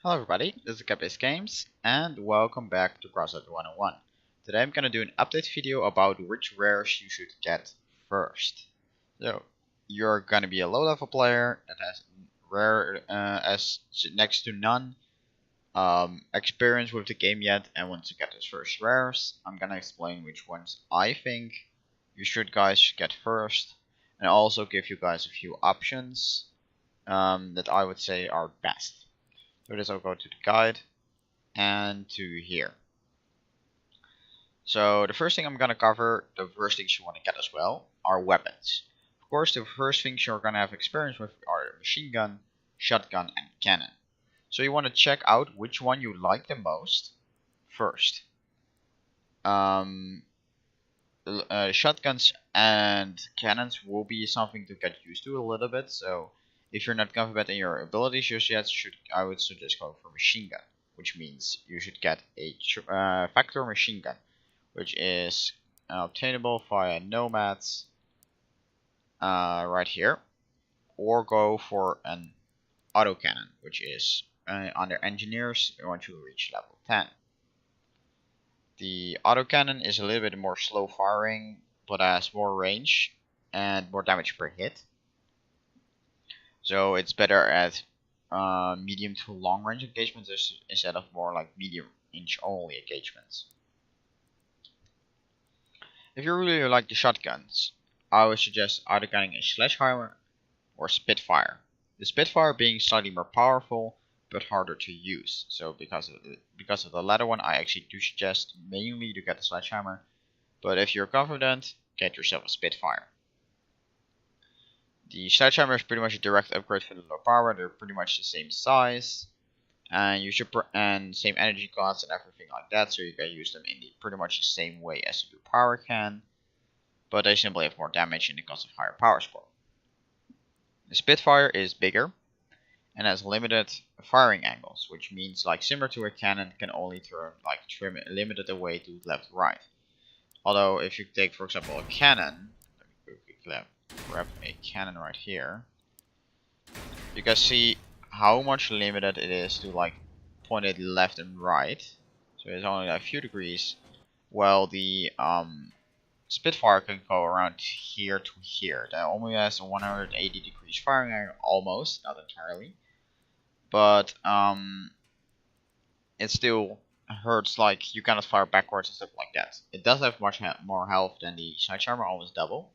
Hello everybody, this is Capbase Games, and welcome back to Crossout 101. Today I'm gonna do an update video about which rares you should get first. So, you're gonna be a low level player that has rare as next to none experience with the game yet and wants to get his first rares. I'm gonna explain which ones I think you should get first, and also give you guys a few options that I would say are best. So this, I'll go to the guide and to here. So the first thing I'm gonna cover, the first things you want to get as well, are weapons. Of course, the first things you're gonna have experience with are machine gun, shotgun, and cannon. So you want to check out which one you like the most first. Shotguns and cannons will be something to get used to a little bit. So if you're not confident in your abilities just yet, I would suggest go for machine gun, which means you should get a factor machine gun, which is obtainable via nomads right here, or go for an autocannon, which is under engineers once you reach level 10. The autocannon is a little bit more slow firing, but has more range and more damage per hit. So it's better at medium to long range engagements instead of more like medium range only engagements. If you really like the shotguns, I would suggest either getting a sledgehammer or Spitfire. The Spitfire being slightly more powerful but harder to use. So because of the latter one, I actually do suggest mainly to get the sledgehammer. But if you're confident, get yourself a Spitfire. The sledgehammer is pretty much a direct upgrade for the low power. They're pretty much the same size, and same energy cost and everything like that. So you can use them in pretty much the same way as you do power can, but they simply have more damage and because of higher power score. The Spitfire is bigger and has limited firing angles, which means like similar to a cannon, can only trim it limited away to left right. Although if you take for example a cannon, let me quickly grab a cannon right here, you can see how much limited it is to like point it left and right. So it's only a few degrees, while the Spitfire can go around here to here. That only has a 180 degrees firing angle, almost, not entirely, but it still hurts. Like you cannot fire backwards and stuff like that. It does have much more health than the sledgehammer, almost double.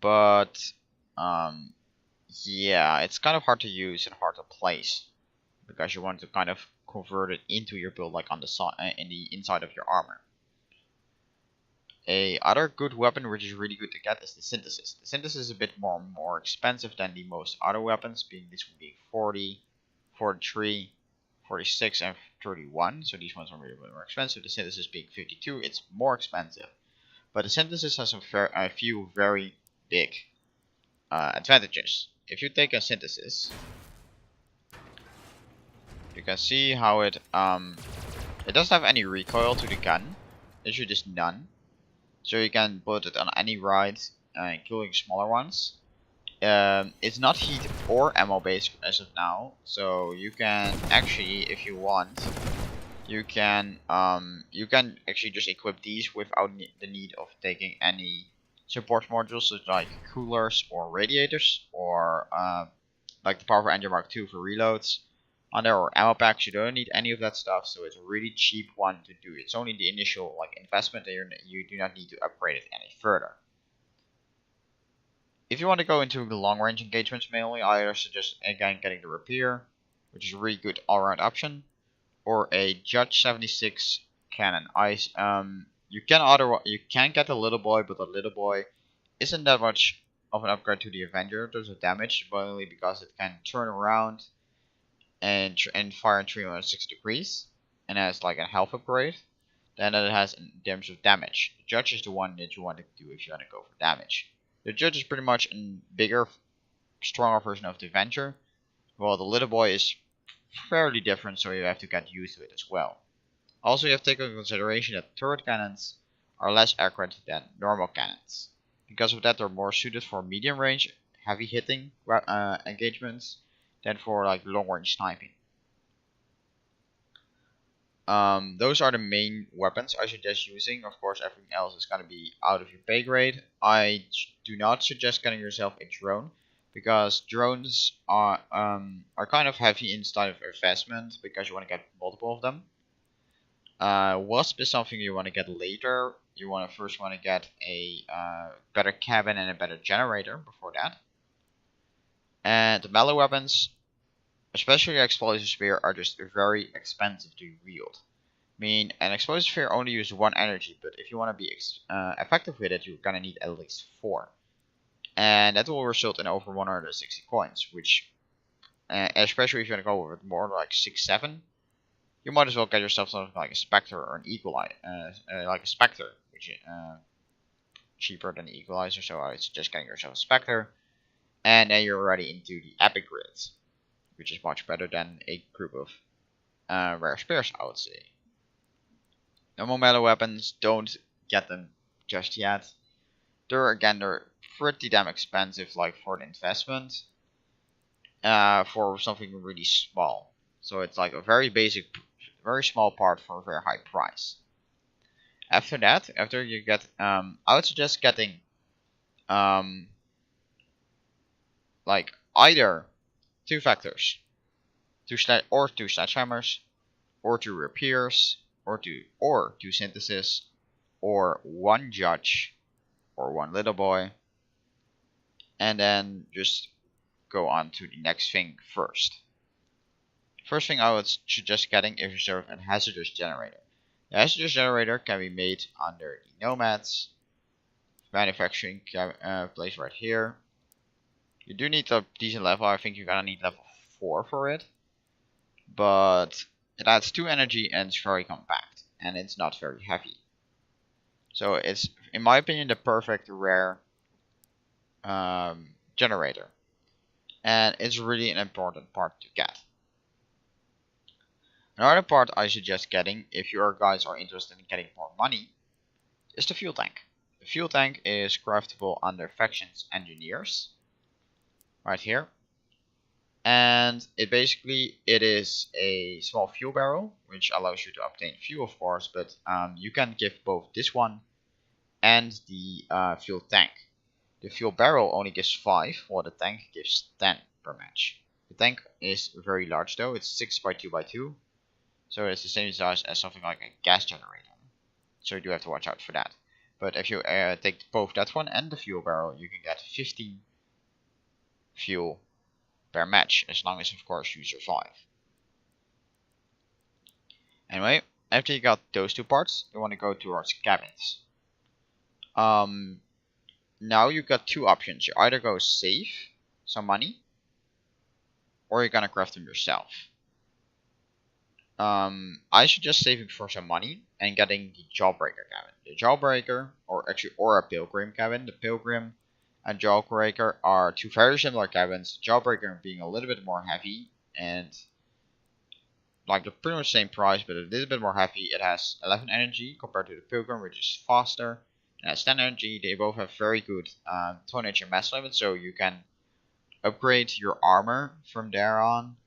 But yeah, it's kind of hard to use and hard to place because you want to kind of convert it into your build, like on the side, in the inside of your armor. A other good weapon which is really good to get is the Synthesis. The Synthesis is a bit more expensive than the most other weapons, being this one being 40, 43, 46, and 31. So these ones are really more expensive. The Synthesis being 52, it's more expensive. But the Synthesis has a few very big advantages. If you take a Synthesis, you can see how it doesn't have any recoil to the gun. It should just none. So you can put it on any ride, including smaller ones. It's not heat or ammo based as of now, so you can actually, if you want, you can actually just equip these without the need of taking any support modules, such like coolers or radiators, or like the Powerful Engine Mark II for reloads on there, or ammo packs. You don't need any of that stuff, so it's a really cheap one to do. It's only the initial investment, and you do not need to upgrade it any further. If you want to go into the long range engagements mainly, I either suggest again getting the Rapier, which is a really good all-round option, or a Judge 76 cannon. You can get the Little Boy, but the Little Boy isn't that much of an upgrade to the Avenger in terms of damage, but only because it can turn around and fire in 360 degrees, and has like a health upgrade, than it has in terms of damage. The Judge is the one that you want to do if you want to go for damage. The Judge is pretty much a bigger, stronger version of the Avenger, while the Little Boy is fairly different, so you have to get used to it as well. Also, you have to take into consideration that turret cannons are less accurate than normal cannons. Because of that, they're more suited for medium range, heavy hitting engagements than for like long range sniping. Those are the main weapons I suggest using. Of course, everything else is gonna be out of your pay grade. I do not suggest getting yourself a drone because drones are kind of heavy inside of investment because you want to get multiple of them. Wasp is something you want to get later. You first want to get a better cabin and a better generator before that. And the melee weapons, especially explosive spear, are just very expensive to wield. I mean, an explosive sphere only uses 1 energy, but if you want to be effective with it, you're gonna need at least 4. And that will result in over 160 coins, which, especially if you're gonna go with more like 6, 7, you might as well get yourself something like a Spectre or an Equalizer, like a Spectre, which is cheaper than the Equalizer, so I suggest getting yourself a Spectre. And then you're already into the Epic Grids, which is much better than a group of rare spears, I would say. Normal melee weapons, don't get them just yet. They're pretty damn expensive, like for the investment, for something really small. So it's like a very basic, very small part for a very high price. After that, after you get, I would suggest getting, like either 2 vectors, 2 sledgehammers, or 2 rapiers, or 2 synthesis, or 1 judge, or 1 little boy, and then just go on to the next thing first. First thing I would suggest getting is reserve a hazardous generator. The hazardous generator can be made under the nomads manufacturing place right here. You do need a decent level. I think you're gonna need level 4 for it, but it adds 2 energy and it's very compact and it's not very heavy. So it's, in my opinion, the perfect rare generator, and it's really an important part to get. Another part I suggest getting, if your guys are interested in getting more money, is the fuel tank. The fuel tank is craftable under factions engineers, right here. And it is a small fuel barrel, which allows you to obtain fuel, of course, but you can give both this one and the fuel tank. The fuel barrel only gives 5, while the tank gives 10 per match. The tank is very large though, it's 6 by 2 by 2, so it's the same size as something like a gas generator. So you do have to watch out for that. But if you take both that one and the fuel barrel, you can get 15 fuel per match, as long as of course you survive. Anyway, after you got those 2 parts, you want to go towards cabins. Now you got 2 options. You either go save some money, or you're gonna craft them yourself. I suggest saving for some money and getting the Jawbreaker cabin. The Jawbreaker, or a Pilgrim cabin. The Pilgrim and Jawbreaker are 2 very similar cabins. Jawbreaker being a little bit more heavy and like they're pretty much the same price, but a little bit more heavy. It has 11 energy compared to the Pilgrim, which is faster. It has 10 energy. They both have very good 20 mass limit, so you can upgrade your armor from there on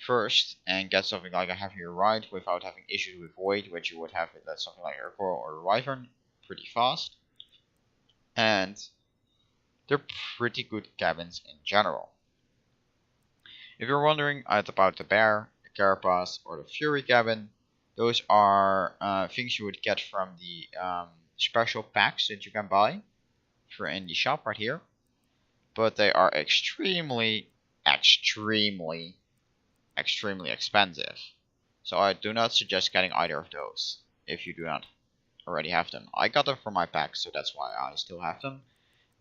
first and get something like a heavier ride without having issues with weight, which you would have with something like a Coral or a Wyvern pretty fast. And they're pretty good cabins in general. If you're wondering about the Bear, the Carapace, or the Fury cabin, those are things you would get from the special packs that you can buy for in the shop right here. But they are extremely expensive. So I do not suggest getting either of those if you do not already have them. I got them for my pack, so that's why I still have them.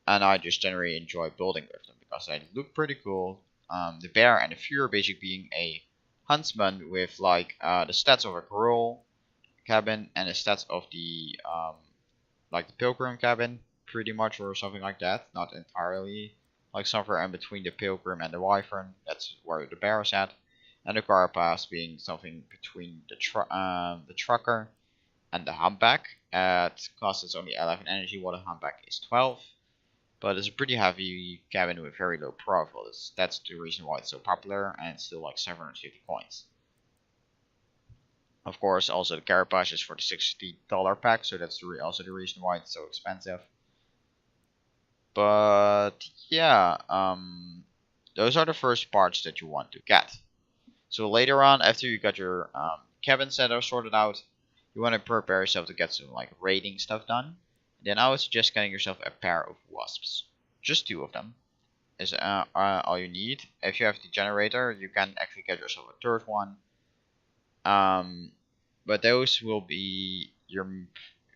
And I just generally enjoy building with them because they look pretty cool. The Bear and the Fury basically being a huntsman with like the stats of a Coral cabin and the stats of the like the Pilgrim cabin, pretty much, or something like that. Not entirely, like somewhere in between the Pilgrim and the Wyvern. That's where the Bear is at. And the Carapace being something between the Trucker and the Humpback. At cost it's only 11 energy, while the Humpback is 12. But it's a pretty heavy cabin with very low profile. That's the reason why it's so popular, and it's still like 750 coins. Of course, also the carapace is for the $60 pack, so that's also the reason why it's so expensive. But yeah, those are the first parts that you want to get. So later on, after you got your cabin setup sorted out, you want to prepare yourself to get some like raiding stuff done. Then I would suggest getting yourself a pair of wasps, just 2 of them is all you need. If you have the generator, you can actually get yourself a third one. But those will be your.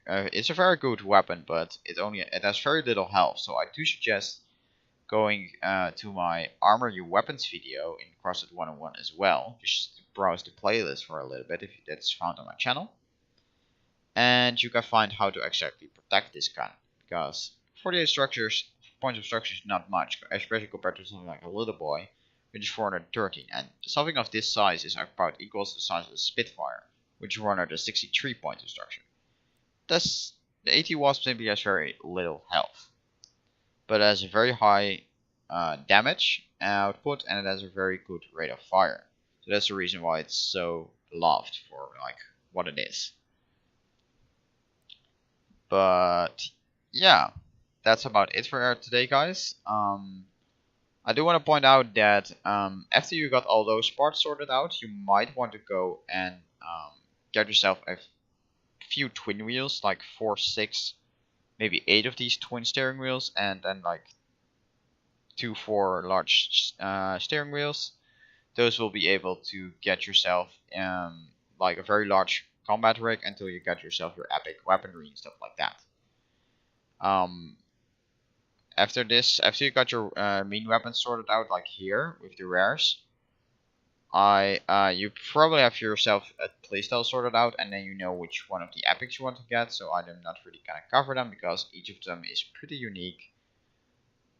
It's a very good weapon, but it has very little health. So I do suggest going to my armor your weapons video in Crossout 101 as well. Just browse the playlist for a little bit if that's found on my channel, and you can find how to exactly protect this gun. Because 48 structures, points of structure is not much, especially compared to something like a little boy, which is 413, and something of this size is about equals to the size of the Spitfire, which is 163 points of structure. Thus, the AT Wasp simply has very little health, but it has a very high damage output, and it has a very good rate of fire. So that's the reason why it's so loved for like what it is. But yeah, that's about it for today, guys. I do want to point out that after you got all those parts sorted out, you might want to go and get yourself a few twin wheels, like 4, 6, maybe 8 of these twin steering wheels, and then like 2, 4 large steering wheels. Those will be able to get yourself like a very large combat rig until you get yourself your epic weaponry and stuff like that. After you got your main weapons sorted out, like here with the rares, you probably have yourself a playstyle sorted out, and then you know which one of the epics you want to get. So I'm not really gonna cover them because each of them is pretty unique.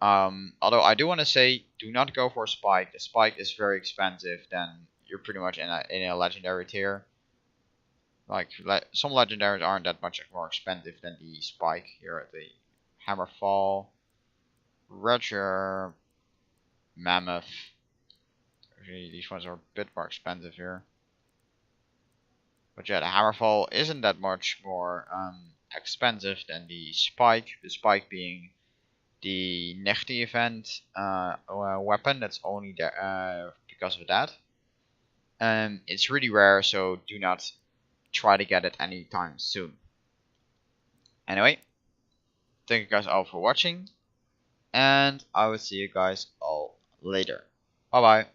Although I do want to say, do not go for a spike. The spike is very expensive. Then you're pretty much in a legendary tier. Like some legendaries aren't that much more expensive than the spike here at the Hammerfall, Roger, Mammoth. Actually, these ones are a bit more expensive here. But yeah, the Hammerfall isn't that much more expensive than the spike. The spike being the Nechty event weapon that's only there because of that. It's really rare, so do not try to get it anytime soon. Anyway, thank you guys all for watching, and I will see you guys all later. Bye bye.